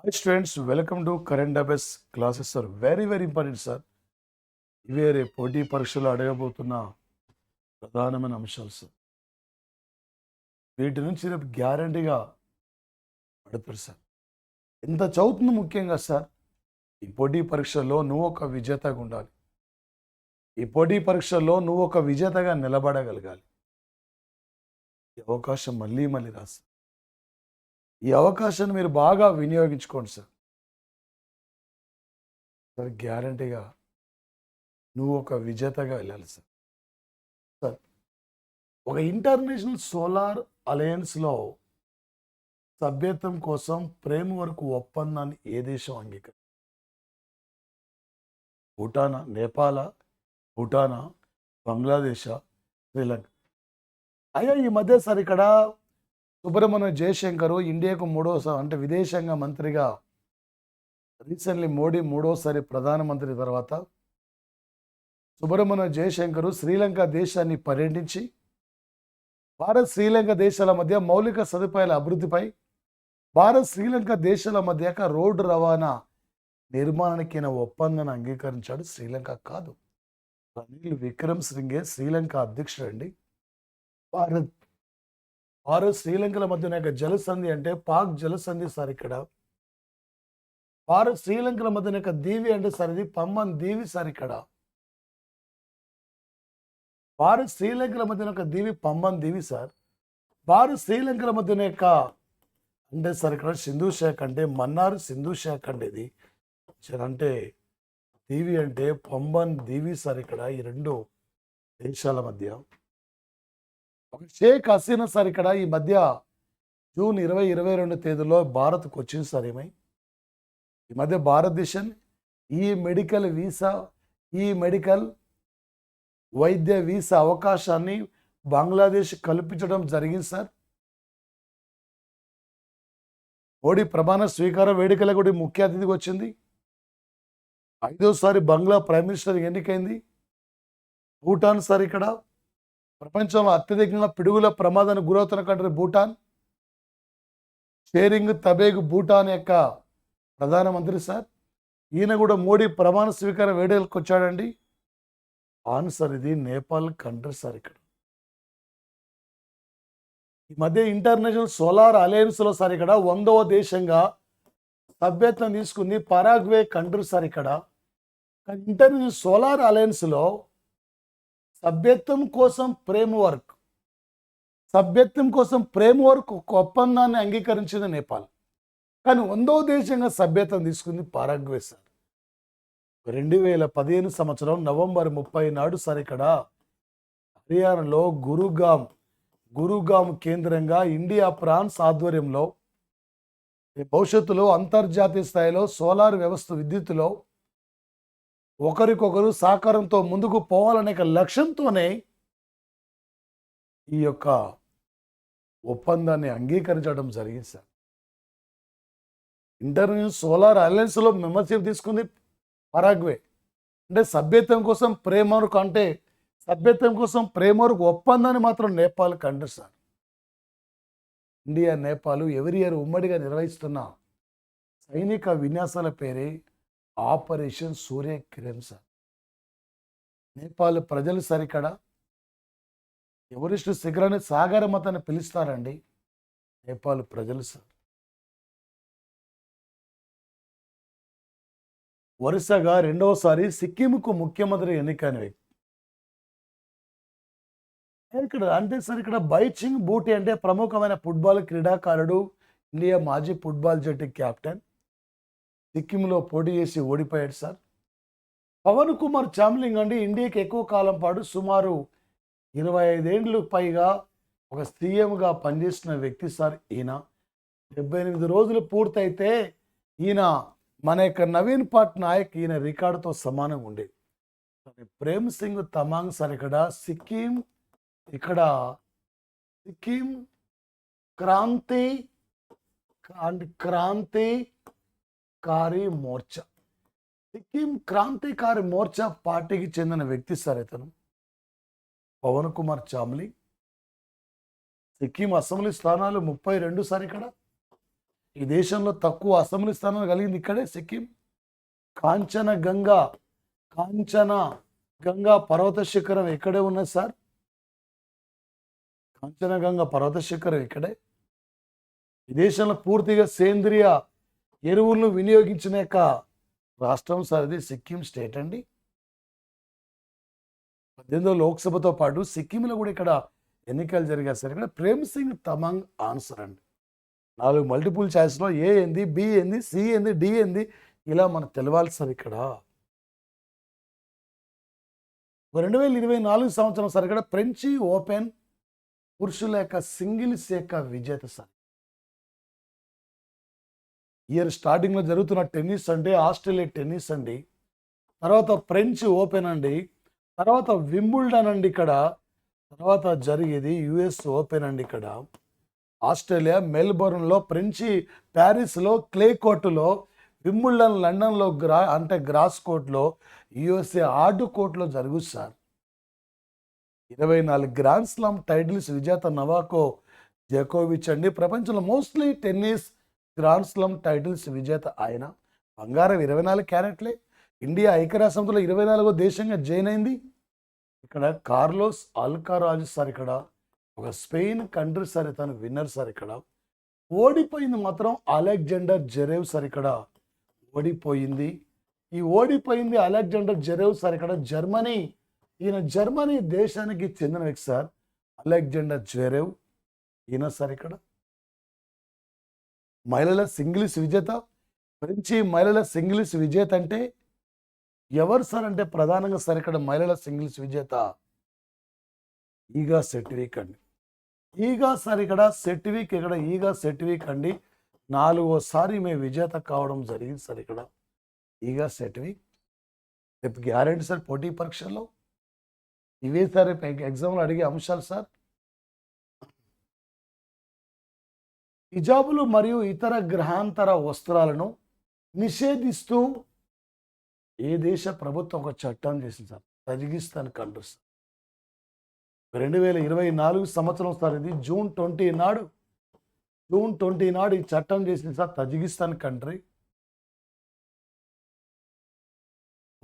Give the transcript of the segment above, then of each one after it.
Hi students, welcome to current affairs classes are very important sir. ఇవే రేపు పోటీ పరీక్షలు అడగబోతున్న ప్రధానమైన అంశాలు సార్. వీటి నుంచి రేపు గ్యారంటీగా అడుగుతారు సార్. ఎంత చదువుతుంది ముఖ్యంగా సార్, ఈ పోటీ పరీక్షల్లో నువ్వు ఒక విజేతగా ఉండాలి. ఈ పోటీ పరీక్షల్లో నువ్వు ఒక విజేతగా నిలబడగలగాలి. ఈ అవకాశం మళ్ళీ రాదు సార్. ఈ అవకాశాన్ని మీరు బాగా వినియోగించుకోండి సార్. సార్ గ్యారంటీగా నువ్వు ఒక విజేతగా వెళ్ళాలి సార్. సార్ ఒక ఇంటర్నేషనల్ సోలార్ అలయన్స్లో సభ్యత్వం కోసం ఫ్రేమ్వర్క్ ఒప్పందాన్ని ఏ దేశం అంగీకరించింది? భూటానా, నేపాలా, భూటానా, బంగ్లాదేశ్, శ్రీలంక. అయ్యా ఈ మధ్య సార్ ఇక్కడ సుబ్రహ్మణ్యం జయశంకర్ ఇండియాకు మూడోసారి అంటే విదేశాంగ మంత్రిగా రీసెంట్లీ మోడీ మూడోసారి ప్రధానమంత్రి తర్వాత సుబ్రహ్మణ్యం జయశంకర్ శ్రీలంక దేశాన్ని పర్యటించి భారత్ శ్రీలంక దేశాల మధ్య మౌలిక సదుపాయాల అభివృద్ధిపై, భారత్ శ్రీలంక దేశాల మధ్య రోడ్డు రవాణా నిర్మాణానికి ఒప్పందాన్ని అంగీకరించాడు. శ్రీలంక కాదు, రనిల్ విక్రమ్ సింఘే శ్రీలంక అధ్యక్షుడు అండి. భారత్ శ్రీలంకల మధ్య జలసంధి అంటే పాక్ జలసంధి సార్. ఇక్కడ భారత్ శ్రీలంకల మధ్య దీవి అంటే సార్ ఇది పంబన్ దీవి సార్. ఇక్కడ భారత్ శ్రీలంకల మధ్య దీవి పంబన్ దీవి సార్. భారత్ శ్రీలంకల మధ్య అంటే సార్ ఇక్కడ సింధు శాఖ అంటే మన్నార్ సింధు శాఖ అంటే ఇది అంటే దీవి అంటే పంబన్ దీవి సార్. ఇక్కడ ఈ రెండు దేశాల మధ్య ఒక షేక్ హసీనా సార్ ఇక్కడ ఈ మధ్య జూన్ 2022 తేదీలో భారత్కు వచ్చింది సార్. ఈ మధ్య భారతదేశం ఈ మెడికల్ వైద్య వీసా అవకాశాన్ని బంగ్లాదేశ్ కల్పించడం జరిగింది సార్. మోడీ ప్రమాణ స్వీకార వేడుకల కూడా ముఖ్య అతిథిగా వచ్చింది. 5వ బంగ్లా ప్రైమ్ మినిస్టర్ ఎన్నికైంది. భూటాన్ సార్ ఇక్కడ ప్రపంచంలో అత్యధికంగా పిడుగుల ప్రమాదానికి గురవుతున్న కంట్రీ భూటాన్. షేరింగ్ తబేగ్ భూటాన్ యొక్క ప్రధానమంత్రి సార్. ఈయన కూడా మోడీ ప్రమాణ స్వీకార వేడుకలకు వచ్చాడండి. సార్ ఇది నేపాల్ కంట్రీ సార్. ఇక్కడ ఈ మధ్య ఇంటర్నేషనల్ సోలార్ అలయన్స్లో సార్ ఇక్కడ 100వ దేశంగా సభ్యత్వం తీసుకుంది పరాగ్వే కంట్రీ సార్. ఇక్కడ ఇంటర్నేషనల్ సోలార్ అలయన్స్లో సభ్యత్వం కోసం ఫ్రేమ్వర్క్ ఒక ఒప్పందాన్ని అంగీకరించింది నేపాల్. కానీ 100వ దేశంగా సభ్యత్వం తీసుకుంది పరాగ్వే సార్. 2015 సంవత్సరం నవంబర్ 30 నాడు సార్ ఇక్కడ హర్యానాలో గురుగాం కేంద్రంగా ఇండియా ఫ్రాన్స్ ఆధ్వర్యంలో భవిష్యత్తులో అంతర్జాతీయ స్థాయిలో సోలార్ వ్యవస్థ విద్యుత్తులో ఒకరికొకరు సహకారంతో ముందుకు పోవాలనే లక్ష్యంతోనే ఈ యొక్క ఒప్పందాన్ని అంగీకరించడం జరిగింది సార్. ఇంటర్నేషనల్ సోలార్ అలయన్స్లో మెంబర్షిప్ తీసుకుంది పరాగ్వే. అంటే సభ్యత్వం కోసం ఫ్రేమ్వర్క్ ఒప్పందాన్ని మాత్రం Nepal country sir. India Nepal ఎవరి ఇయర్ ఉమ్మడిగా నిర్వహిస్తున్న సైనిక విన్యాసాల పేరే ఆపరేషన్ సూర్య కిరణ్ సార్. నేపాల్ ప్రజలు సార్ ఇక్కడ ఎవరెస్ట్ శిఖరాన్ని సాగర మతాన్ని పిలుస్తారండి నేపాల్ ప్రజలు సార్. వరుసగా 2వసారి సిక్కింకు ముఖ్యమంత్రి ఎన్నికైన వ్యక్తి ఇక్కడ అంటే సార్ ఇక్కడ బైచింగ్ బూటీ అంటే ప్రముఖమైన ఫుట్బాల్ క్రీడాకారుడు, ఇండియా మాజీ ఫుట్బాల్ జట్టు కెప్టెన్. సిక్కింలో పోటీ చేసి ఓడిపోయాడు సార్. పవన్ కుమార్ చామ్లింగ్ అండి ఇండియాకి ఎక్కువ కాలం పాటు సుమారు 25 ఏళ్ళు పైగా ఒక సీఎంగా పనిచేసిన వ్యక్తి సార్. ఈయన 78 రోజులు పూర్తయితే ఈయన మన యొక్క నవీన్ పట్నాయక్ ఈయన రికార్డుతో సమానంగా ఉండేది. ప్రేమ్ సింగ్ తమాంగ్ సార్ ఇక్కడ సిక్కిం క్రాంతికారి మోర్చా, సిక్కిం క్రాంతికారి మోర్చా పార్టీకి చెందిన వ్యక్తి సార్ ఇతను పవన్ కుమార్ చామ్లింగ్. సిక్కిం అసెంబ్లీ స్థానాలు 32 సార్. ఇక్కడ ఈ దేశంలో తక్కువ అసెంబ్లీ స్థానాలు కలిగింది ఇక్కడే సిక్కిం. కాంచన గంగా పర్వత శిఖరం ఎక్కడే ఉన్నది సార్? కాంచనగంగా పర్వత శిఖరం ఇక్కడే. ఈ దేశంలో పూర్తిగా సేంద్రియ ఎరువులను వినియోగించిన యొక్క రాష్ట్రం సార్ ఇది సిక్కిం స్టేట్ అండి. 18వ లోక్సభతో పాటు సిక్కింలో కూడా ఇక్కడ ఎన్నికలు జరిగాయి సార్. ఇక్కడ ప్రేమ్ సింగ్ తమంగ్ ఆన్సర్ అండి. 4 మల్టిపుల్ ఛాయిస్లో ఏ ఏంది, బి ఏంది, సి ఏంది, డి ఏంది, ఇలా మనకు తెలవాలి సార్. ఇక్కడ 2024 సంవత్సరం సార్ ఇక్కడ ఫ్రెంచి ఓపెన్ పురుషుల యొక్క సింగిల్స్ యొక్క విజేత సార్. ఇయర్ స్టార్టింగ్లో జరుగుతున్న టెన్నిస్ అంటే ఆస్ట్రేలియా టెన్నిస్ అండి, తర్వాత ఫ్రెంచ్ ఓపెన్ అండి, తర్వాత వింబుల్డన్ అండి, ఇక్కడ తర్వాత జరిగేది యుఎస్ ఓపెన్ అండి. ఇక్కడ ఆస్ట్రేలియా మెల్బోర్న్లో, ఫ్రెంచి ప్యారిస్లో క్లే కోర్టులో, వింబుల్డన్ లండన్లో గ్రాస్ కోర్టులో, యుఎస్ఏ హార్డ్ కోర్టులో జరుగుతుంది సార్. 24 గ్రాండ్ స్లామ్ టైటిల్స్ విజేత నవాకో జోకోవిచ్ అండి. ప్రపంచంలో mostly tennis grand slam titles విజేత ఆయన. బంగారం 24 క్యారెట్లే. ఇండియా ఐక్యరాజ్యసమితిలో 24వ దేశంగా జాయిన్ అయింది. ఇక్కడ కార్లోస్ అల్కారాజ్ సార్, ఇక్కడ ఒక స్పెయిన్ కంట్రీ సార్, తను విన్నర్ సార్. ఇక్కడ ఓడిపోయింది మాత్రం అలెగ్జాండర్ జెరేవ్ సార్. ఇక్కడ ఓడిపోయింది అలెగ్జాండర్ జెరేవ్ సార్. ఇక్కడ జర్మనీ, ఈయన జర్మనీ దేశానికి చెందిన వ్యక్తి సార్, అలెగ్జాండర్ జెరేవ్ ఈయన సార్. ఇక్కడ మహిళల సింగిల్స్ విజేత, ఫ్రెంచి మహిళల సింగిల్స్ విజేత అంటే ఎవరు సార్ అంటే ప్రధానంగా సార్ ఇక్కడ మహిళల సింగిల్స్ విజేత ఈగా సెట్విక్ అండి. ఈగా సార్ ఇక్కడ సెట్విక్, ఇక్కడ ఈగా సెట్విక్ అండి 4వసారి మేము విజేత కావడం జరిగింది సార్. ఇక్కడ ఈగా సెట్విక్ రేపు గ్యారెంటీ సార్ పోటీ పరీక్షల్లో. ఇవే సార్ ఎగ్జామ్లో అడిగే అంశాలు సార్. హిజాబులు మరియు ఇతర గ్రహాంతర వస్త్రాలను నిషేధిస్తూ ఏ దేశ ప్రభుత్వం ఒక చట్టం చేసింది సార్? Tajikistan country sir. 2024 సంవత్సరం సార్ ఇది. జూన్ 20 నాడు ఈ చట్టం చేసింది సార్ తజికిస్తాన్ కంట్రీ.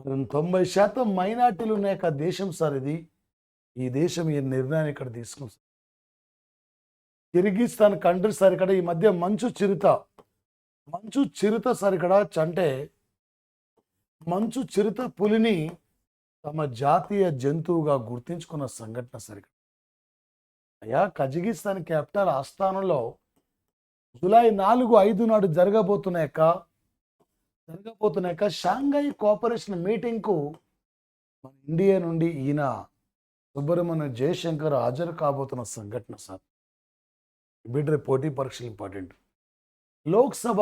90% మైనార్టీలు ఉన్న యొక్క దేశం సార్ ఇది. ఈ దేశం ఈ నిర్ణయాన్ని ఇక్కడ తీసుకుంది సార్. Kyrgyzstan country sir. ఇక్కడ ఈ మధ్య మంచు చిరుత సార్. ఇక్కడ అంటే మంచు చిరుత పులిని తమ జాతీయ జంతువుగా గుర్తించుకున్న సంఘటన సార్. ఇక్కడ అయ్యా కజకిస్తాన్ క్యాపిటల్ ఆస్థానంలో జూలై 4-5 నాడు జరగబోతున్న యొక్క షాంఘై కోఆపరేషన్ మీటింగ్కు మన ఇండియా నుండి ఈయన సుబ్రహ్మణ్య జయశంకర్ హాజరు కాబోతున్న సంఘటన సార్. బిడ్డ పోటీ పరీక్షలు ఇంపార్టెంట్. లోక్సభ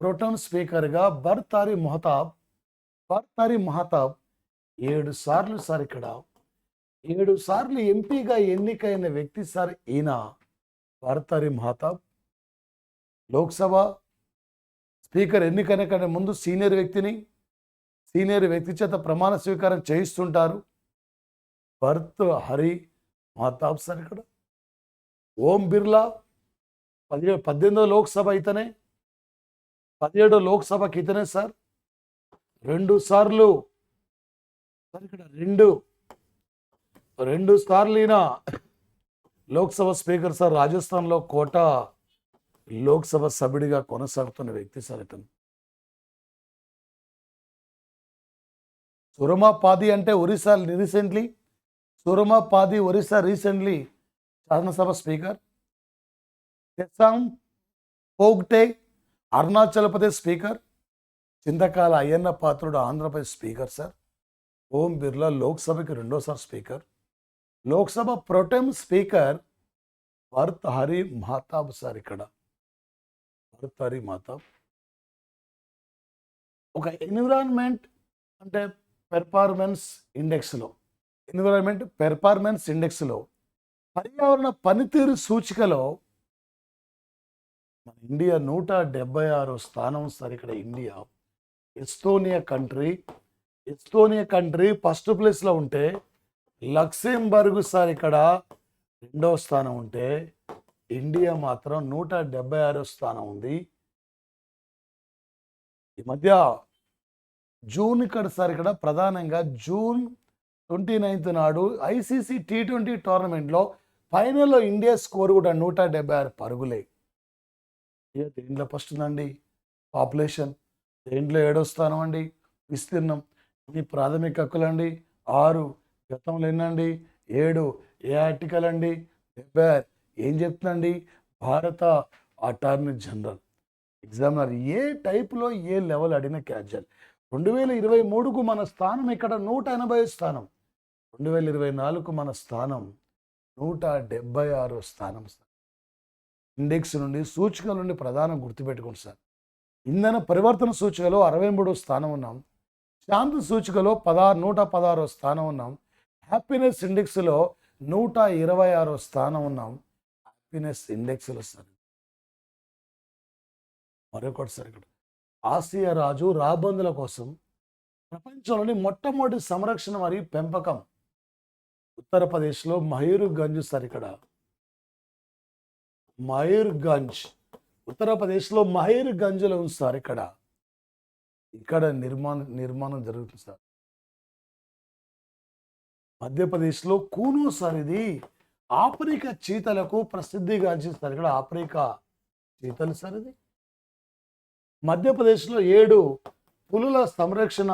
ప్రోటోన్ స్పీకర్గా బర్తారి మహతాబ్ 7 సార్లు సార్. ఇక్కడ 7 సార్లు ఎంపీగా ఎన్నికైన వ్యక్తి సార్ ఈయన బర్తారి మహతాబ్. లోక్సభ స్పీకర్ ఎన్నికైన కంటే ముందు సీనియర్ వ్యక్తి చేత ప్రమాణ స్వీకారం చేయిస్తుంటారు భర్త్ హరి మహతాబ్ సార్. ఇక్కడ ఓం బిర్లా 18వ లోక్సభ ఇతనే, 17వ లోక్సభకి ఇతనే సార్. 2 సార్లు సార్. ఇక్కడ 2 సార్లు ఈయన లోక్సభ స్పీకర్ సార్. రాజస్థాన్లో కోటా లోక్సభ సభ్యుడిగా కొనసాగుతున్న వ్యక్తి సార్ ఇతను. సురమాపాది అంటే ఒరిస్సా రీసెంట్లీ శాసనసభ speaker. Tesam Pongte Arunachal Pradesh speaker. Chintakayala Ayyanna Patrudu Andhra Pradesh speaker sir. Om Birla లోక్సభకి 2వసారి speaker. Lok Sabha protem speaker Bhartruhari Mahtab sir. ఇక్కడ భర్త్ హరి మహతాబ్ ఒక ఎన్విరాన్మెంట్ పెర్ఫార్మెన్స్ ఇండెక్స్లో పర్యావరణ పనితీరు సూచికలో మన ఇండియా 176 స్థానం సార్. ఇక్కడ ఇండియా ఎస్తోనియా కంట్రీ ఫస్ట్ ప్లేస్లో ఉంటే, లక్సెంబర్గ్ సార్ ఇక్కడ 2వ స్థానం ఉంటే, ఇండియా మాత్రం 176 స్థానం ఉంది. ఈ మధ్య జూన్ ఇక్కడ ప్రధానంగా జూన్ 29 నాడు ఐసీసీ T20 టోర్నమెంట్లో ఫైనల్లో ఇండియా స్కోర్ కూడా 176 పరుగులే. దేంట్లో ఫస్ట్ ఉందండి పాపులేషన్, దేంట్లో 7వ స్థానం అండి విస్తీర్ణం, ఈ ప్రాథమిక హక్కులండి 6, గతంలో ఎన్నండి 7, ఏ ఆర్టికల్ అండి 76, ఏం చెప్తుందండి భారత అటార్నీ జనరల్. ఎగ్జామినర్ ఏ టైప్లో ఏ లెవెల్ అడిగిన క్యాచ్ చేయాలి. 2023కు మన స్థానం ఇక్కడ 180 స్థానం, 2024కు మన స్థానం 176 స్థానం సార్. ఇండెక్స్ నుండి సూచికల నుండి ప్రధానం గుర్తుపెట్టుకోండి సార్. ఇంధన పరివర్తన సూచికలో 63వ స్థానం ఉన్నాం, శాంతి సూచికలో 116వ స్థానం ఉన్నాం, హ్యాపీనెస్ ఇండెక్స్లో 126వ స్థానం ఉన్నాం. హ్యాపీనెస్ ఇండెక్స్లో సార్ మరొకటి సార్, ఇక్కడ ఆసియా రాజు రాబందుల కోసం ప్రపంచంలోని మొట్టమొదటి సంరక్షణ మరియు పెంపకం ఉత్తరప్రదేశ్లో మయూర్గంజ్ సార్. ఇక్కడ మయూర్గంజ్, ఉత్తరప్రదేశ్లో మయూర్గంజ్లో ఉంది సార్. ఇక్కడ నిర్మాణం జరుగుతుంది సార్. మధ్యప్రదేశ్లో కూను సార్. ఇది ఆఫ్రికా చీతలకు ప్రసిద్ధిగాంచింది సార్. ఇక్కడ ఆఫ్రికా చీతలు సార్. ఇది మధ్యప్రదేశ్లో 7 పులుల సంరక్షణ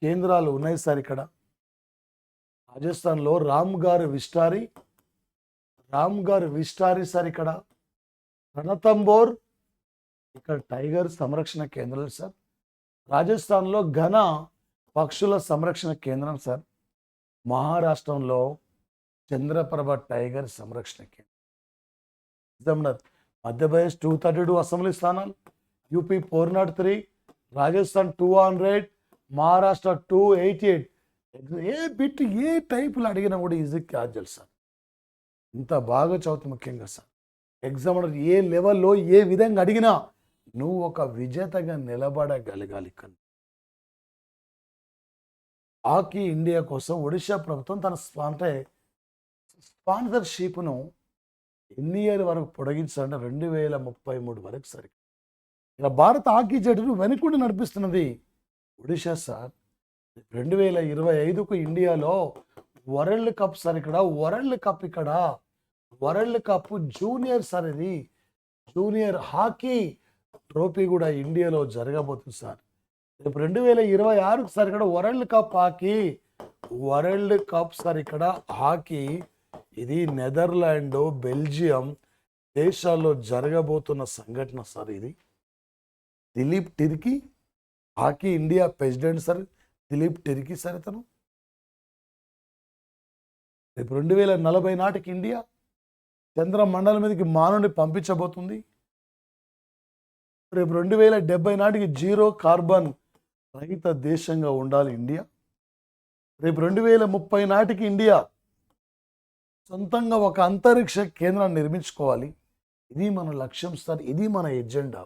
కేంద్రాలు ఉన్నాయి సార్. ఇక్కడ రాజస్థాన్లో రామ్ఘర్ విస్టారీ సార్. ఇక్కడ రణతంబోర్, ఇక్కడ టైగర్ సంరక్షణ కేంద్రాలు సార్. రాజస్థాన్లో ఘన పక్షుల సంరక్షణ కేంద్రం సార్. మహారాష్ట్రంలో చంద్రప్రభ టైగర్ సంరక్షణ కేంద్రం. మధ్యప్రదేశ్ 232 అసెంబ్లీ స్థానాలు, యూపీ 403, రాజస్థాన్ 200, మహారాష్ట్ర 288. ఏ బిట్ ఏ టైపులు అడిగినా కూడా ఈజీ క్యాచ్ చేయాలి సార్. ఇంత బాగా చదువుతుంది ముఖ్యంగా సార్. ఎగ్జామినర్ ఏ లెవెల్లో ఏ విధంగా అడిగినా నువ్వు ఒక విజేతగా నిలబడగలగాలి. హాకీ ఇండియా కోసం ఒడిశా ప్రభుత్వం తన స్పాన్సర్షిప్ను ఎన్ని ఇయర్ వరకు పొడిగించాలంటే 2033 వరకు సరే. ఇలా భారత హాకీ జట్టును వెనుకుండి నడిపిస్తున్నది ఒడిశా సార్. 2025కు ఇండియాలో world cup sir. World cup junior sir. ఇది జూనియర్ హాకీ ట్రోఫీ కూడా ఇండియాలో జరగబోతుంది సార్. రేపు 2026కు సార్ ఇక్కడ వరల్డ్ కప్ సార్. ఇక్కడ హాకీ ఇది నెదర్లాండ్, బెల్జియం దేశాల్లో జరగబోతున్న సంఘటన సార్. ఇది Dilip Tirkey hockey India president sir. Dilip Tirkey sir. ఇతను రేపు 2040 నాటికి ఇండియా చంద్రమండలం మీదకి మానవుని పంపించబోతుంది. రేపు 2070 నాటికి 0 కార్బన్ రహిత దేశంగా ఉండాలి ఇండియా. రేపు 2030 నాటికి ఇండియా సొంతంగా ఒక అంతరిక్ష కేంద్రాన్ని నిర్మించుకోవాలి. ఇది మన లక్ష్యం సార్. ఇది మన ఎజెండా.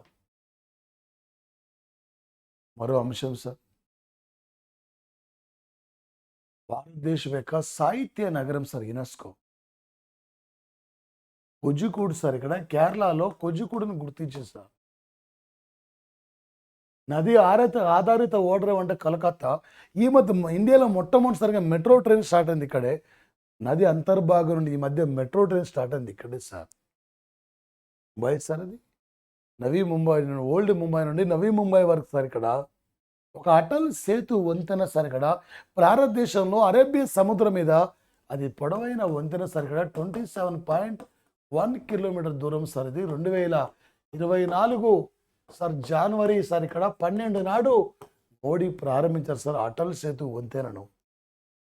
మరో అంశం సార్, భారతదేశం యొక్క సాహిత్య నగరం సార్ యునెస్కో. కోజికోడ్ సార్. ఇక్కడ కేరళలో కోజికోడ్ను గుర్తించింది సార్. నది ఆధారిత ఓడరేవు అంటే కలకత్తా. ఈ మధ్య ఇండియాలో మొట్టమొదటిసారిగా మెట్రో ట్రైన్ స్టార్ట్ అయింది ఇక్కడే. నది అంతర్భాగం నుండి ఈ మధ్య మెట్రో ట్రైన్ స్టార్ట్ అయింది ఇక్కడే సార్. ముంబై సార్. అది నవీ ముంబై నుండి, ఓల్డ్ ముంబై నుండి నవీ ముంబై వరకు సార్. ఇక్కడ ఒక అటల్ సేతు వంతెన సార్. ఇక్కడ భారతదేశంలో అరేబియా సముద్రం మీద అది పొడవైన వంతెన సార్. ఇక్కడ 27.1 కిలోమీటర్ దూరం సార్. ఇది 2024 సార్ జనవరి సార్. ఇక్కడ 12 నాడు మోడీ ప్రారంభించారు సార్ అటల్ సేతు వంతెనను.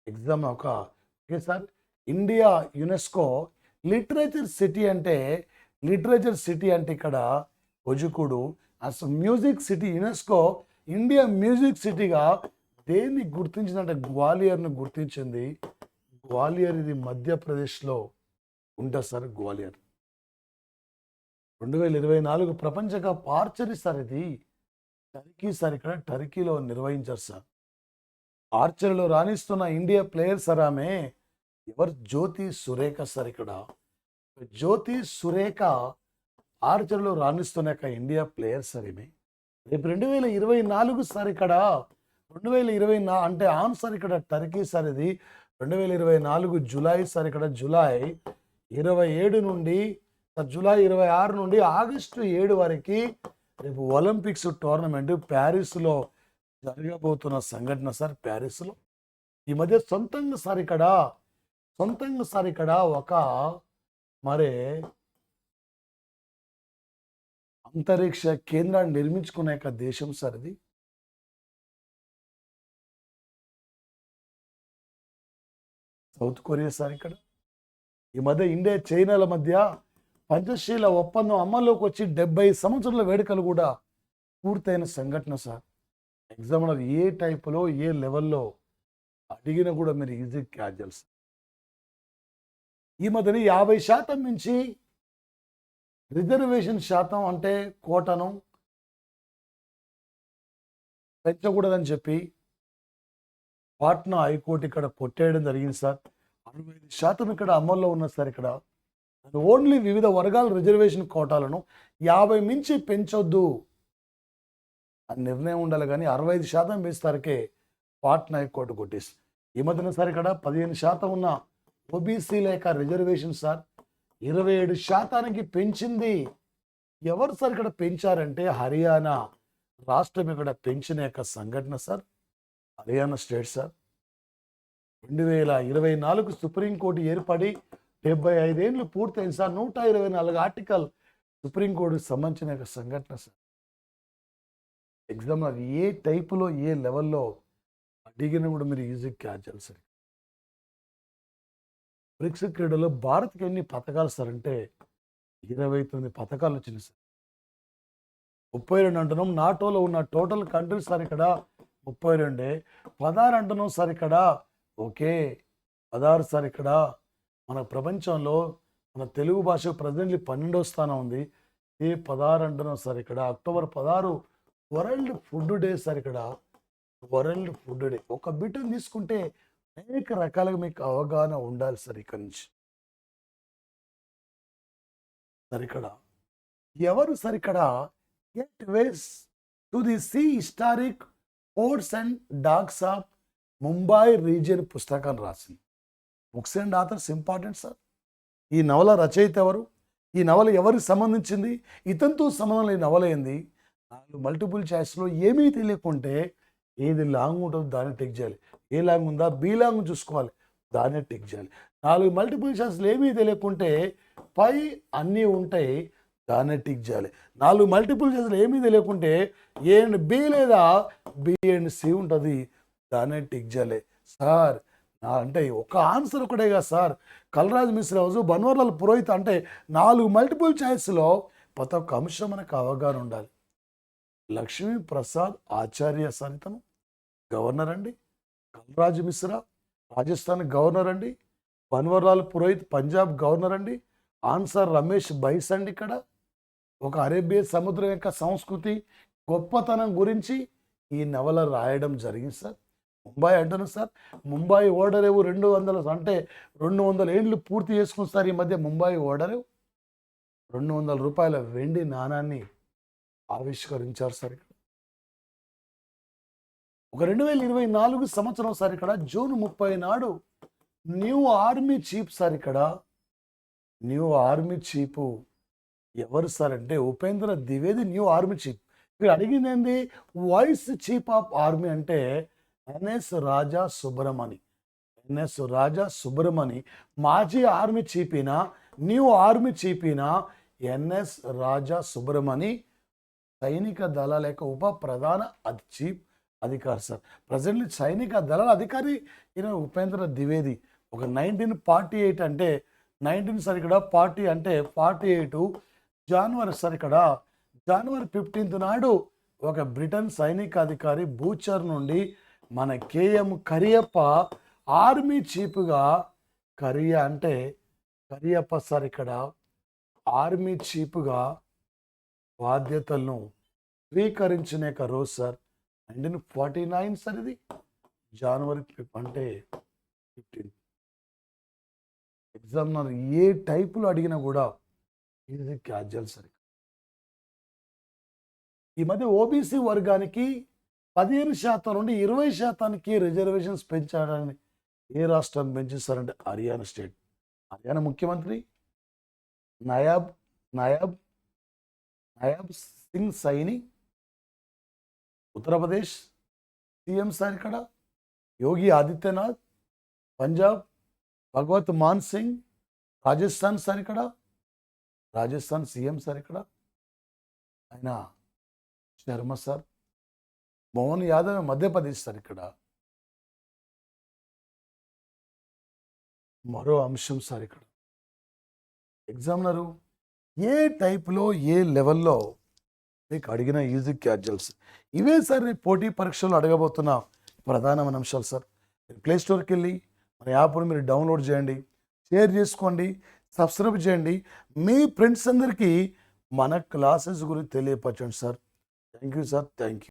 Exam okay sir. India UNESCO literature city అంటే ఇక్కడ కోజికోడు. అసలు music city UNESCO India music సిటీగా దేన్ని గుర్తించిందంటే గ్వాలియర్ను గుర్తించింది. గ్వాలియర్ ఇది మధ్యప్రదేశ్లో ఉంటుంది సార్. గ్వాలియర్ 2024 ప్రపంచ కప్ ఆర్చరీ సార్. ఇది టర్కీ సార్. ఇక్కడ టర్కీలో నిర్వహించారు సార్. ఆర్చరీలో రాణిస్తున్న ఇండియా ప్లేయర్ సార్. ఆమె ఎవరు? జ్యోతి సురేఖ సార్. ఇక్కడ జ్యోతి సురేఖ ఆర్చరీలో రాణిస్తున్న ఇండియా ప్లేయర్ సార్. ఈమె రేపు 2024 సార్ ఇక్కడ 2020 అంటే ఆన్ సార్ ఇక్కడ టర్కీ సార్ ఇది 2024 జూలై సార్ ఇక్కడ జూలై 27 నుండి జూలై 26 నుండి ఆగస్టు 7 వరకు రేపు ఒలింపిక్స్ టోర్నమెంట్ ప్యారిస్లో జరగబోతున్న సంఘటన సార్. ప్యారిస్లో ఈ మధ్య సొంతంగా సార్ ఇక్కడ ఒక మరి అంతరిక్ష కేంద్రాన్ని నిర్మించుకునే యొక్క దేశం సార్ ఇది. సౌత్ కొరియా సార్ ఇక్కడ. ఈ మధ్య ఇండియా చైనాల మధ్య పంచశీల ఒప్పందం అమల్లోకి వచ్చి 70 సంవత్సరాల వేడుకలు కూడా పూర్తయిన సంఘటన సార్. ఎగ్జామ్లో ఏ టైపులో ఏ లెవెల్లో అడిగినా కూడా మీరు ఈజీ క్యాజువల్స్. ఈ మధ్యన 50% నుంచి రిజర్వేషన్ శాతం అంటే కోటను పెంచకూడదని చెప్పి పాట్నా హైకోర్టు ఇక్కడ కొట్టేయడం జరిగింది సార్. 65% ఇక్కడ అమల్లో ఉన్నది సార్. ఇక్కడ ఓన్లీ వివిధ వర్గాల రిజర్వేషన్ కోటాలను 50 మించి పెంచొద్దు అని నిర్ణయం ఉండాలి, కానీ 65% పెంచుతారకే పాట్నా హైకోర్టు కొట్టేసి. ఈ మధ్యన సార్ ఇక్కడ 15% ఉన్న ఓబీసీ లేక రిజర్వేషన్ సార్ 27% పెంచింది. ఎవరు సార్ ఇక్కడ పెంచారంటే హర్యానా రాష్ట్రం ఇక్కడ పెంచిన యొక్క సంఘటన sir. Haryana state sir 2024 supreme court ఏర్పడి 75 ఏళ్ళు పూర్తయింది సార్. 124 ఆర్టికల్ సుప్రీంకోర్టుకు సంబంధించిన యొక్క సంఘటన సార్. ఎగ్జామ్ అది ఏ టైపులో ఏ లెవెల్లో అడిగినా కూడా మీరు ఈజీ క్యాచ్ చేయాలి సార్. బ్రిక్స్ క్రీడలో భారత్కి ఎన్ని పథకాలు సార్ అంటే 29 పథకాలు వచ్చినాయి సార్. 32 అంటున్నాం. నాటోలో ఉన్న టోటల్ కంట్రీస్ సార్ ఇక్కడ 32. 16 అంటున్నాం సార్ ఇక్కడ. ఓకే 16 సార్ ఇక్కడ. మన ప్రపంచంలో మన తెలుగు భాష ప్రజెంట్లీ 12వ స్థానం ఉంది. 16 అంటున్నాం సార్ ఇక్కడ. October 16 world food day sir ఇక్కడ. వరల్డ్ ఫుడ్ డే ఒక బిట్ని తీసుకుంటే అనేక రకాలుగా మీకు అవగాహన ఉండాలి సార్. ఇక్కడి నుంచి సార్ ఇక్కడ ఎవరు సార్ ఇక్కడ gateways to the sea historic forts and docks of Mumbai region పుస్తకాన్ని రాసింది. Books and authors important sir. ఈ నవల రచయిత ఎవరు, ఈ నవల ఎవరికి సంబంధించింది, ఇతనితో సంబంధం లేని నవల ఏంది. 4 మల్టిపుల్ చాయిస్లో ఏమీ తెలియకుంటే ఏది లాంగ్ ఉంటుందో దాన్ని టిక్ చేయాలి. ఏ లాంగ్ ఉందా బి లాంగ్ చూసుకోవాలి, దాన్నే టిక్ చేయాలి. 4 మల్టిపుల్ చాయిస్లు ఏమీ తెలియకుంటే పై అన్నీ ఉంటాయి, దాన్నే టిక్ చేయాలి. 4 మల్టిపుల్ చాయిస్లు ఏమీ తెలియకుంటే ఏ అండ్ బి లేదా బి అండ్ సి ఉంటుంది, దాన్నే టిక్ చేయాలి. సార్ అంటే ఒక ఆన్సర్ ఒకటే కదా సార్. కలరాజ్ మిశ్రా హౌస్, బన్వర్లాల్ పురోహిత్ అంటే 4 మల్టిపుల్ చాయిస్లో ప్రతి ఒక్క అంశం మనకు అవగాహన ఉండాలి. లక్ష్మీ ప్రసాద్ ఆచార్య సార్ ఇతను గవర్నర్ అండి. కలరాజ్ మిశ్రా రాజస్థాన్ గవర్నర్ అండి. బన్వర్లాల్ పురోహిత్ పంజాబ్ గవర్నర్ అండి. ఆన్సర్ రమేష్ బైస్ అండి. ఇక్కడ ఒక అరేబియా సముద్రం యొక్క సంస్కృతి గొప్పతనం గురించి ఈ నవల రాయడం జరిగింది సార్. ముంబై అంటున్నాను సార్. ముంబై ఓడరేవు 200 అంటే 200 ఏళ్ళు పూర్తి చేసుకుని సార్ ఈ మధ్య ముంబై ఓడరేవు 200 రూపాయల వెండి నాణాన్ని ఆవిష్కరించారు సార్. ఇక్కడ ఒక 2024 సంవత్సరం సార్ ఇక్కడ జూన్ 30 నాడు న్యూ ఆర్మీ చీఫ్ సార్. ఇక్కడ న్యూ ఆర్మీ చీఫ్ ఎవరు సార్ అంటే Upendra Dwivedi new army chief. ఇక్కడ అడిగింది ఏంది, వైస్ చీఫ్ ఆఫ్ ఆర్మీ అంటే ఎన్ఎస్ రాజా సుబ్రమణి. ఎన్ఎస్ రాజా సుబ్రమణి మాజీ ఆర్మీ చీఫ్ అయినా న్యూ ఆర్మీ చీఫ్ అయినా ఎన్ఎస్ రాజా సుబ్రమణి సైనిక దళాల యొక్క ఉప ప్రధాన చీఫ్ అధికారి సార్. ప్రజెంట్లీ సైనిక దళాల అధికారి ఈయన ఉపేంద్ర ద్వివేది. ఒక 1948 అంటే 19 సార్ ఇక్కడ 40 అంటే 48 జనవరి సార్ ఇక్కడ జనవరి 15 నాడు ఒక బ్రిటన్ సైనిక అధికారి బూచర్ నుండి మన కేఎం కరియప్ప ఆర్మీ చీఫ్గా కరియప్ప సార్ ఇక్కడ ఆర్మీ చీఫ్గా బాధ్యతలను స్వీకరించిన యొక్క రోజు సార్ 1949 సార్. ఇది జనవరి అంటే 15. ఎగ్జామినర్ ఏ టైపులో అడిగినా కూడా ఇది క్యాజువల్ సార్. ఈ మధ్య ఓబీసీ వర్గానికి 15% నుండి 20% రిజర్వేషన్స్ పెంచాలని ఏ రాష్ట్రం పెంచేస్తారంటే హర్యానా స్టేట్. హర్యానా ముఖ్యమంత్రి నయాబ్ నయాబ్ నయాబ్ సింగ్ సైని, ఉత్తరప్రదేశ్ సీఎం సార్ ఇక్కడ యోగి ఆదిత్యనాథ్, పంజాబ్ భగవత్ మాన్ సింగ్, రాజస్థాన్ సార్ ఇక్కడ రాజస్థాన్ సీఎం సార్ ఇక్కడ ఆయన శర్మ సార్, మోహన్ యాదవ్ మధ్యప్రదేశ్ సార్ ఇక్కడ. మరో అంశం సార్ ఇక్కడ ఎగ్జామినరు ఏ టైప్లో ఏ లెవెల్లో మీకు అడిగిన ఈజీ క్యాజువల్స్ ఇవే సార్ పోటీ పరీక్షలు అడగబోతున్న ప్రధానమైన అంశాలు సార్. ప్లే స్టోర్కి వెళ్ళి మన యాప్ను మీరు డౌన్లోడ్ చేయండి, షేర్ చేసుకోండి, సబ్స్క్రైబ్ చేయండి, మీ ఫ్రెండ్స్ అందరికీ మన క్లాసెస్ గురించి తెలియపరచండి sir. Thank you sir, thank you.